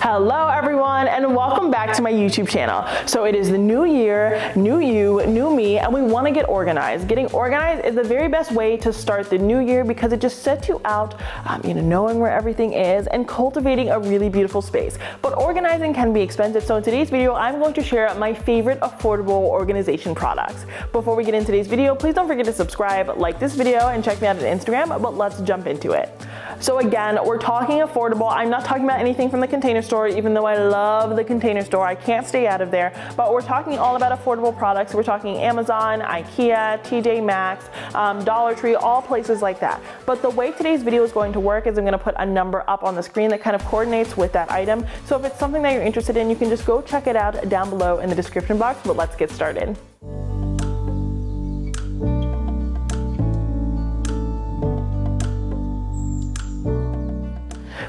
Hello everyone, and welcome back to my YouTube channel. So it is the new year, new you, new me, and we want to get organized. Getting organized is the very best way to start the new year because it just sets you out, knowing where everything is and cultivating a really beautiful space. But organizing can be expensive, so in today's video, I'm going to share my favorite affordable organization products. Before we get into today's video, please don't forget to subscribe, like this video, and check me out on Instagram, but let's jump into it. So again, we're talking affordable. I'm not talking about anything from the Container Store, even though I love the Container Store. I can't stay out of there, but we're talking all about affordable products. We're talking Amazon, IKEA, TJ Maxx, Dollar Tree, all places like that. But the way today's video is going to work is I'm gonna put a number up on the screen that kind of coordinates with that item. So if it's something that you're interested in, you can just go check it out down below in the description box, but let's get started.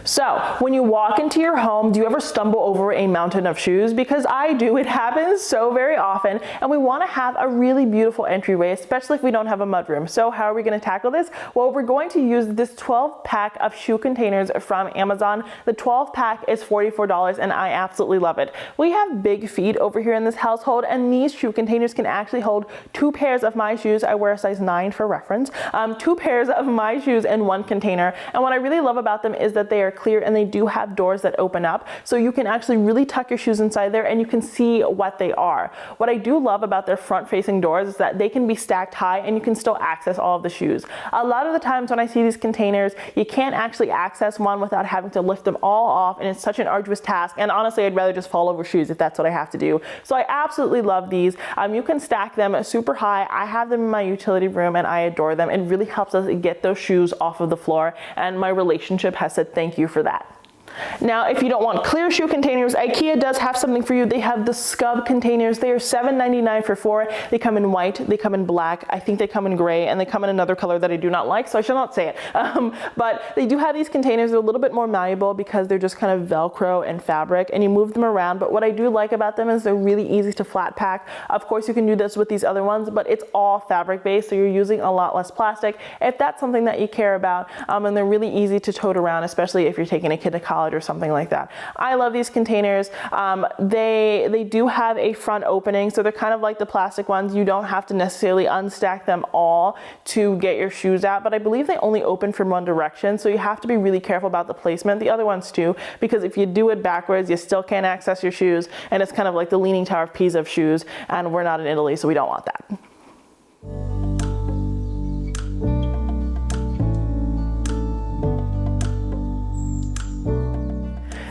So when you walk into your home, do you ever stumble over a mountain of shoes? Because I do. It happens so very often, and we want to have a really beautiful entryway, especially if we don't have a mudroom. So how are we going to tackle this? Well, we're going to use this 12 pack of shoe containers from Amazon. The 12 pack is $44 and I absolutely love it. We have big feet over here in this household, and these shoe containers can actually hold 2 pairs of my shoes. I wear a size 9 for reference. 2 pairs of my shoes in one container. And what I really love about them is that they are clear and they do have doors that open up, so you can actually really tuck your shoes inside there and you can see what they are. What I do love about their front facing doors is that they can be stacked high and you can still access all of the shoes. A lot of the times when I see these containers, you can't actually access one without having to lift them all off, and it's such an arduous task, and honestly I'd rather just fall over shoes if that's what I have to do. So I absolutely love these. You can stack them super high. I have them in my utility room and I adore them. It really helps us get those shoes off of the floor, and my relationship has said thank you for that. Now, if you don't want clear shoe containers, IKEA does have something for you. They have the Skubb containers. They are $7.99 for 4. They come in white, they come in black, I think they come in gray, and they come in another color that I do not like, so I shall not say it. But they do have these containers. They're a little bit more malleable because they're just kind of Velcro and fabric, and you move them around. But what I do like about them is they're really easy to flat pack. Of course, you can do this with these other ones, but it's all fabric based, so you're using a lot less plastic if that's something that you care about. And they're really easy to tote around, especially if you're taking a kid to college or something like that. I love these containers. They do have a front opening, so they're kind of like the plastic ones. You don't have to necessarily unstack them all to get your shoes out, but I believe they only open from one direction, so you have to be really careful about the placement. The other ones too, because if you do it backwards, you still can't access your shoes, and it's kind of like the Leaning Tower of Pisa of shoes, and we're not in Italy, so we don't want that.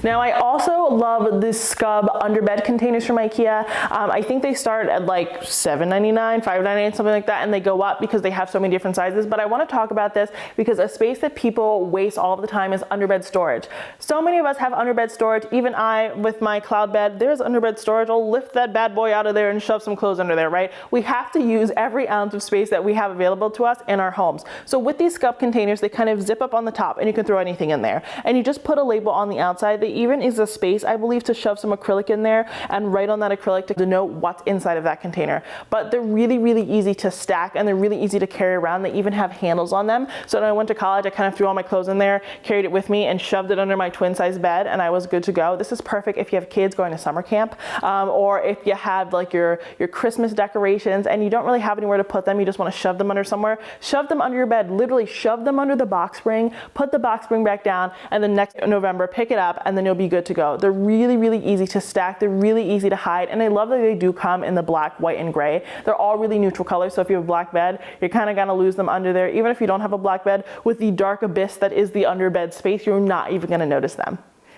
Now, I also love this Skubb underbed containers from IKEA. I think they start at like $7.99, $5.99, something like that, and they go up because they have so many different sizes. But I want to talk about this because a space that people waste all of the time is underbed storage. So many of us have underbed storage. Even I, with my cloud bed, there's underbed storage. I'll lift that bad boy out of there and shove some clothes under there, right? We have to use every ounce of space that we have available to us in our homes. So with these Skubb containers, they kind of zip up on the top and you can throw anything in there. And you just put a label on the outside. They even is a space, I believe, to shove some acrylic in there and write on that acrylic to denote what's inside of that container. But they're really, really easy to stack, and they're really easy to carry around. They even have handles on them. So when I went to college, I kind of threw all my clothes in there, carried it with me, and shoved it under my twin size bed, and I was good to go. This is perfect if you have kids going to summer camp, or if you have like your Christmas decorations and you don't really have anywhere to put them, you just want to shove them under somewhere. Shove them under your bed, literally shove them under the box spring, put the box spring back down, and then next November pick it up, and then you'll be good to go. They're really, really easy to stack. They're really easy to hide. And I love that they do come in the black, white, and gray. They're all really neutral colors. So if you have a black bed, you're kind of going to lose them under there. Even if you don't have a black bed, with the dark abyss that is the underbed space, you're not even going to notice them.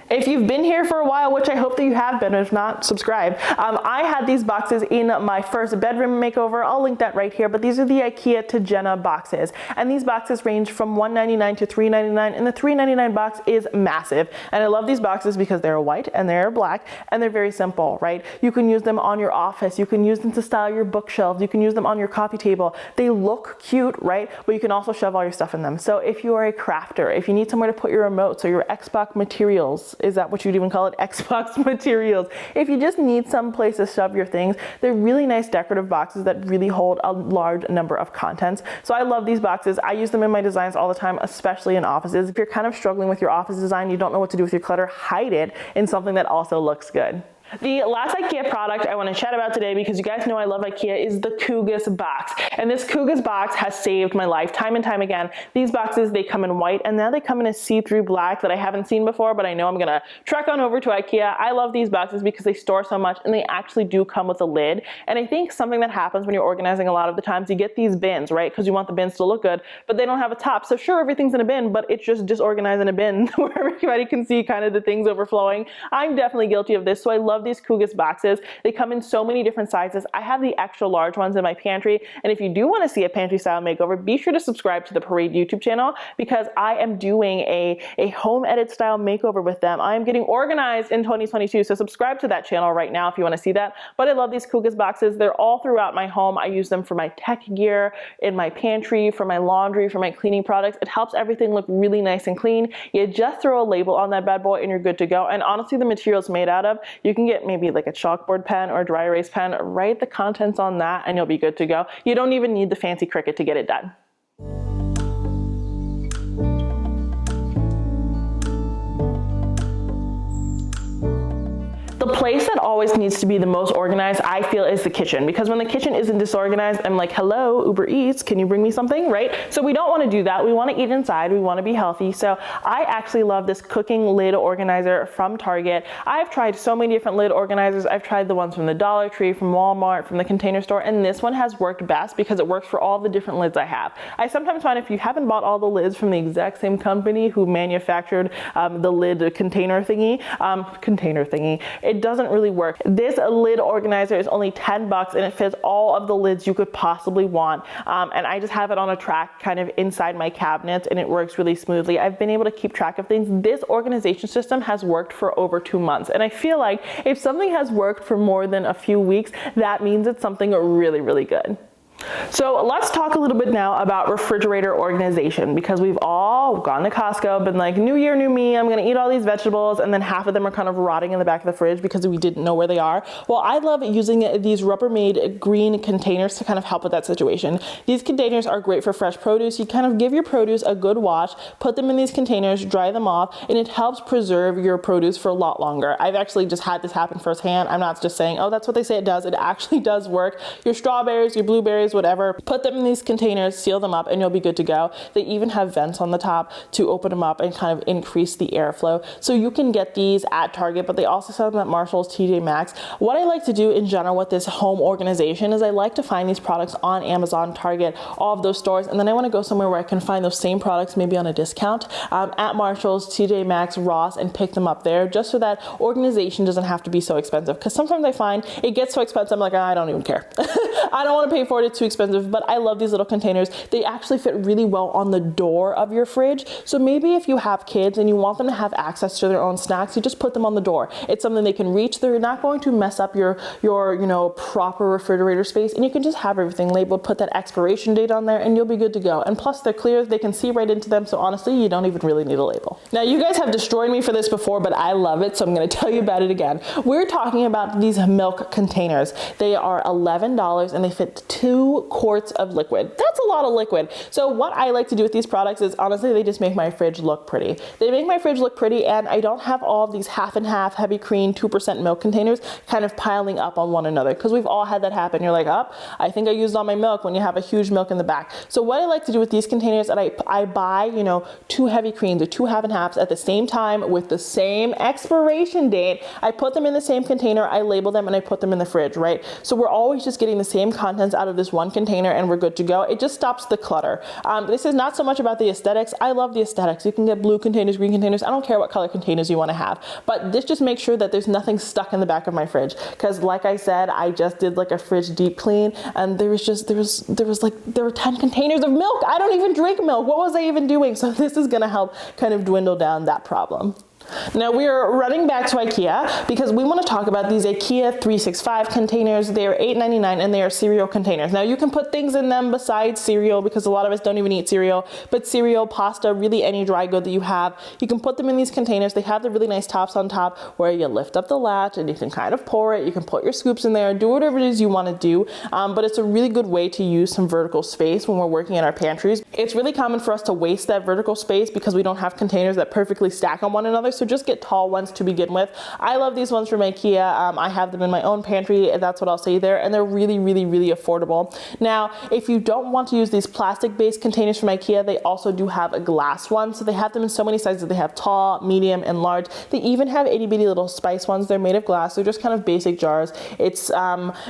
If you've been here for a while, which I hope that you have been, if not, subscribe. I had these boxes in my first bedroom makeover. I'll link that right here, but these are the IKEA Tjena boxes. And these boxes range from $1.99 to $3.99, and the $3.99 box is massive. And I love these boxes because they're white and they're black and they're very simple, right? You can use them on your office. You can use them to style your bookshelves. You can use them on your coffee table. They look cute, right? But you can also shove all your stuff in them. So if you are a crafter, if you need somewhere to put your remotes or your Xbox materials, Is that what you'd even call it? Xbox materials. If you just need some place to shove your things, they're really nice decorative boxes that really hold a large number of contents. So I love these boxes. I use them in my designs all the time, especially in offices. If you're kind of struggling with your office design, you don't know what to do with your clutter, hide it in something that also looks good. The last IKEA product I want to chat about today, because you guys know I love IKEA, is the Kuggis Box. And this Kuggis Box has saved my life time and time again. These boxes, they come in white, and now they come in a see-through black that I haven't seen before, but I know I'm gonna trek on over to IKEA. I love these boxes because they store so much, and they actually do come with a lid. And I think something that happens when you're organizing a lot of the times, you get these bins, right? Because you want the bins to look good, but they don't have a top. So sure, everything's in a bin, but it's just disorganized in a bin where everybody can see kind of the things overflowing. I'm definitely guilty of this, so I love these Kuggis boxes. They come in so many different sizes. I have the extra large ones in my pantry, and if you do want to see a pantry style makeover, be sure to subscribe to the Parade YouTube channel, because I am doing a home edit style makeover with them. I am getting organized in 2022, so subscribe to that channel right now if you want to see that. But I love these Kuggis boxes. They're all throughout my home. I use them for my tech gear, in my pantry, for my laundry, for my cleaning products. It helps everything look really nice and clean. You just throw a label on that bad boy and you're good to go. And honestly, the material it's made out of, you can get maybe like a chalkboard pen or a dry erase pen, write the contents on that and you'll be good to go. You don't even need the fancy Cricut to get it done. The place that always needs to be the most organized, I feel, is the kitchen, because when the kitchen isn't disorganized, I'm like, hello, Uber Eats, can you bring me something, right? So we don't want to do that. We want to eat inside. We want to be healthy. So I actually love this cooking lid organizer from Target. I've tried so many different lid organizers. I've tried the ones from the Dollar Tree, from Walmart, from the Container Store, and this one has worked best because it works for all the different lids I have. I sometimes find if you haven't bought all the lids from the exact same company who manufactured the lid container thingy, it doesn't really work. This lid organizer is only 10 bucks and it fits all of the lids you could possibly want. And I just have it on a track kind of inside my cabinets and it works really smoothly. I've been able to keep track of things. This organization system has worked for over 2 months. And I feel like if something has worked for more than a few weeks, that means it's something really, really good. So let's talk a little bit now about refrigerator organization, because we've all gone to Costco, been like, new year, new me, I'm gonna eat all these vegetables, and then half of them are kind of rotting in the back of the fridge because we didn't know where they are. Well, I love using these Rubbermaid green containers to kind of help with that situation. These containers are great for fresh produce. You kind of give your produce a good wash, put them in these containers, dry them off, and it helps preserve your produce for a lot longer. I've actually just had this happen firsthand. I'm not just saying, oh, that's what they say it does. It actually does work. Your strawberries, your blueberries, whatever, put them in these containers, seal them up, and you'll be good to go. They even have vents on the top to open them up and kind of increase the airflow. So you can get these at Target, but they also sell them at Marshall's, TJ Maxx. What I like to do in general with this home organization is I like to find these products on Amazon, Target, all of those stores, and then I want to go somewhere where I can find those same products maybe on a discount at Marshall's, TJ Maxx, Ross, and pick them up there, just so that organization doesn't have to be so expensive. Because sometimes I find it gets so expensive, I'm like, I don't even care. I don't want to pay for it, it's too expensive. But I love these little containers. They actually fit really well on the door of your fridge. So maybe if you have kids and you want them to have access to their own snacks, you just put them on the door. It's something they can reach. They're not going to mess up your proper refrigerator space, and you can just have everything labeled, put that expiration date on there, and you'll be good to go. And plus they're clear, they can see right into them. So honestly, you don't even really need a label. Now you guys have destroyed me for this before, but I love it. So I'm going to tell you about it again. We're talking about these milk containers. They are $11 and they fit 2 quarts of liquid. That's a lot of liquid. So what I like to do with these products is honestly, they just make my fridge look pretty. They make my fridge look pretty, and I don't have all of these half and half heavy cream 2% milk containers kind of piling up on one another, because we've all had that happen. You're like, oh, I think I used all my milk, when you have a huge milk in the back. So what I like to do with these containers, and I buy, 2 heavy creams or 2 half and halves at the same time with the same expiration date. I put them in the same container, I label them, and I put them in the fridge, right? So we're always just getting the same contents out of this one container and we're good to go. It just stops the clutter. This is not so much about the aesthetics. I love the aesthetics. You can get blue containers, green containers. I don't care what color containers you want to have, but this just makes sure that there's nothing stuck in the back of my fridge. Because like I said, I just did like a fridge deep clean, and there were 10 containers of milk. I don't even drink milk. What was I even doing? So this is going to help kind of dwindle down that problem. Now we are running back to IKEA because we want to talk about these IKEA 365 containers. They are $8.99 and they are cereal containers. Now you can put things in them besides cereal because a lot of us don't even eat cereal, but cereal, pasta, really any dry good that you have, you can put them in these containers. They have the really nice tops on top where you lift up the latch and you can kind of pour it. You can put your scoops in there, do whatever it is you want to do, but it's a really good way to use some vertical space when we're working in our pantries. It's really common for us to waste that vertical space because we don't have containers that perfectly stack on one another. So just get tall ones to begin with. I love these ones from IKEA. I have them in my own pantry, and that's what I'll say there, and they're really, really, really affordable. Now, if you don't want to use these plastic-based containers from IKEA, they also do have a glass one. So they have them in so many sizes. They have tall, medium, and large. They even have itty bitty little spice ones. They're made of glass. They're just kind of basic jars. It's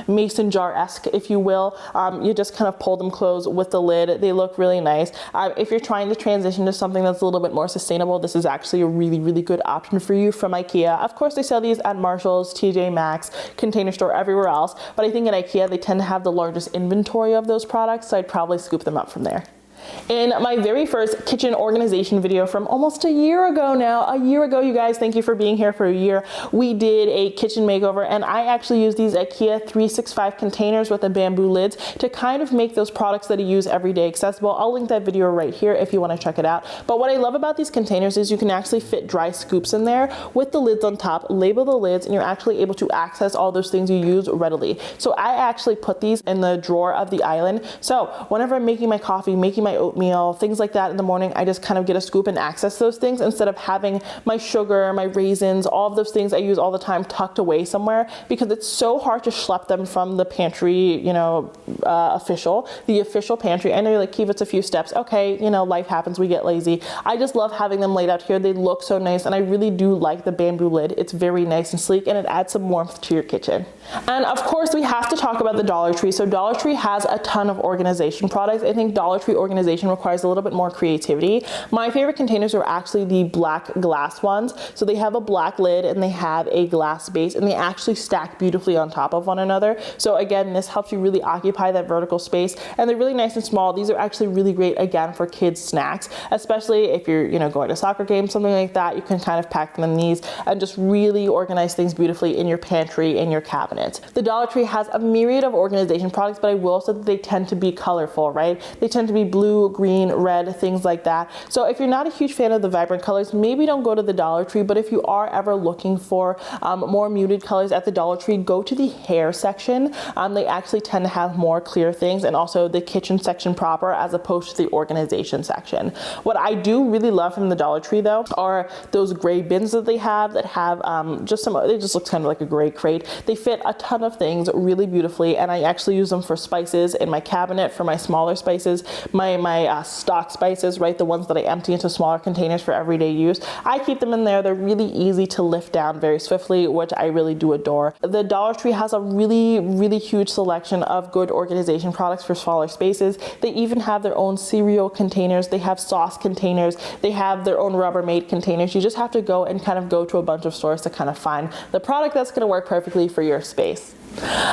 mason jar-esque, if you will. You just kind of pull them closed with the lid. They look really nice. If you're trying to transition to something that's a little bit more sustainable, this is actually a really, really good option for you from IKEA. Of course, they sell these at Marshall's, TJ Maxx, Container Store, everywhere else, but I think at IKEA, they tend to have the largest inventory of those products, so I'd probably scoop them up from there. In my very first kitchen organization video from almost a year ago now, you guys, thank you for being here for a year, we did a kitchen makeover, and I actually used these IKEA 365 containers with the bamboo lids to kind of make those products that I use every day accessible. I'll link that video right here if you want to check it out. But what I love about these containers is you can actually fit dry scoops in there with the lids on top, label the lids, and you're actually able to access all those things you use readily. So I actually put these in the drawer of the island. So whenever I'm making my coffee, making my oatmeal, things like that in the morning, I just kind of get a scoop and access those things instead of having my sugar, my raisins, all of those things I use all the time tucked away somewhere, because it's so hard to schlep them from the pantry, you know, the official pantry. I know you're like, Keith, it's a few steps. Okay, you know, life happens, we get lazy. I just love having them laid out here. They look so nice, and I really do like the bamboo lid. It's very nice and sleek, and it adds some warmth to your kitchen. And of course, we have to talk about the Dollar Tree. So Dollar Tree has a ton of organization products. I think Dollar Tree organization requires a little bit more creativity. My favorite containers are actually the black glass ones. So they have a black lid and they have a glass base, and they actually stack beautifully on top of one another. So again, this helps you really occupy that vertical space, and they're really nice and small. These are actually really great, again, for kids snacks, especially if you're, you know, going to soccer games, something like that. You can kind of pack them in these and just really organize things beautifully in your pantry, in your cabinet. The Dollar Tree has a myriad of organization products, but I will say that they tend to be colorful, right? They tend to be blue, green, red, things like that. So if you're not a huge fan of the vibrant colors, maybe don't go to the Dollar Tree, but if you are ever looking for more muted colors at the Dollar Tree, go to the hair section. They actually tend to have more clear things, and also the kitchen section proper as opposed to the organization section. What I do really love from the Dollar Tree though are those gray bins that they have that have they just look kind of like a gray crate. They fit a ton of things really beautifully, and I actually use them for spices in my cabinet, for my smaller spices, my stock spices, right? The ones that I empty into smaller containers for everyday use. I keep them in there. They're really easy to lift down very swiftly, which I really do adore. The Dollar Tree has a really, really huge selection of good organization products for smaller spaces. They even have their own cereal containers. They have sauce containers. They have their own Rubbermaid containers. You just have to go and kind of go to a bunch of stores to kind of find the product that's going to work perfectly for your space.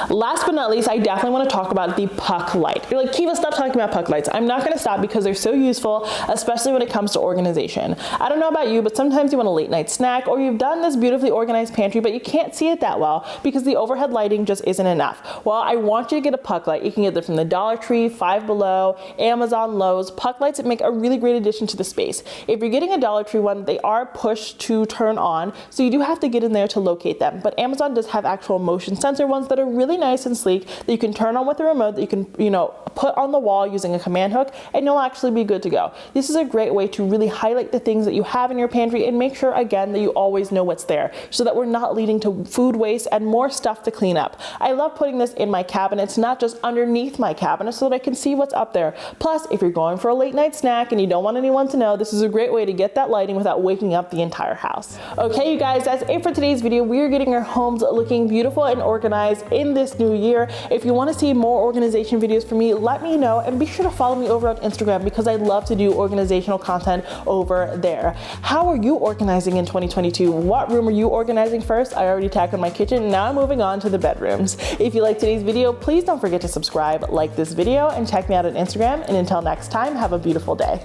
Last but not least, I definitely want to talk about the puck light. You're like, Kiva, stop talking about puck lights. I'm not going to stop because they're so useful, especially when it comes to organization. I don't know about you, but sometimes you want a late night snack, or you've done this beautifully organized pantry, but you can't see it that well because the overhead lighting just isn't enough. Well, I want you to get a puck light. You can get them from the Dollar Tree, Five Below, Amazon, Lowe's. Puck lights that make a really great addition to the space. If you're getting a Dollar Tree one, they are push to turn on, so you do have to get in there to locate them. But Amazon does have actual motion sensor ones that are really nice and sleek that you can turn on with a remote, that you can, you know, put on the wall using a command hook, and you'll actually be good to go. This is a great way to really highlight the things that you have in your pantry and make sure, again, that you always know what's there so that we're not leading to food waste and more stuff to clean up. I love putting this in my cabinets, not just underneath my cabinet, so that I can see what's up there. Plus, if you're going for a late night snack and you don't want anyone to know, this is a great way to get that lighting without waking up the entire house. Okay, you guys, that's it for today's video. We are getting our homes looking beautiful and organized in this new year. If you want to see more organization videos from me, let me know, and be sure to follow me over on Instagram because I love to do organizational content over there. How are you organizing in 2022? What room are you organizing first? I already tackled my kitchen. Now I'm moving on to the bedrooms. If you like today's video, please don't forget to subscribe, like this video, and check me out on Instagram. And until next time, have a beautiful day.